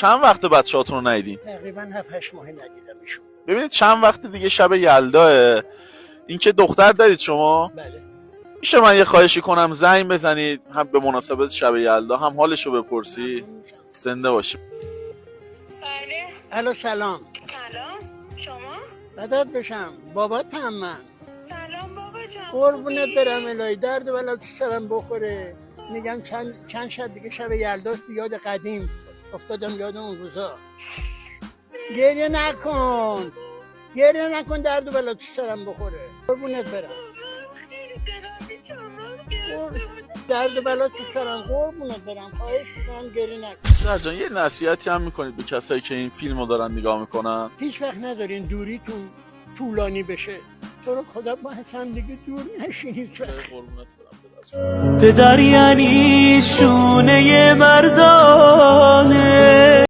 چند وقت بچه‌هاتون رو ندیدین؟ تقریبا 7-8 ماه ندیدمشون. ببینید چند وقت دیگه شب یلداه. این که دختر دارید شما؟ بله. میشه من یه خواهشی کنم زنگ بزنید هم به مناسبت شب یلدا هم حالشو بپرسی؟ زنده باشی. بله. الو سلام. سلام. شما؟ بدات بشم. باباتم من. سلام بابا جان. قربونت برم الهی، درد و بلا تو سرم بخوره. میگم چند شب دیگه شب یلداست، یاد قدیم افتادم، یاد اون روزا. گریه نکن. گریه نکن، درد و بلا تو سرم بخوره. قربونت برم. خیلی دلم می‌چرخه. درد و بلا تو سرم، قربونت برم. خواهش می‌کنم گریه نکن. درجان یه نصیحتی هم میکنید به کسایی که این فیلمو دارن نگاه میکنن؟ هیچ وقت ندارین دوریتون طولانی بشه. تو رو خدا با هم دیگه دور نشین هیچ وقت. پدر یعنی شونه مردانه.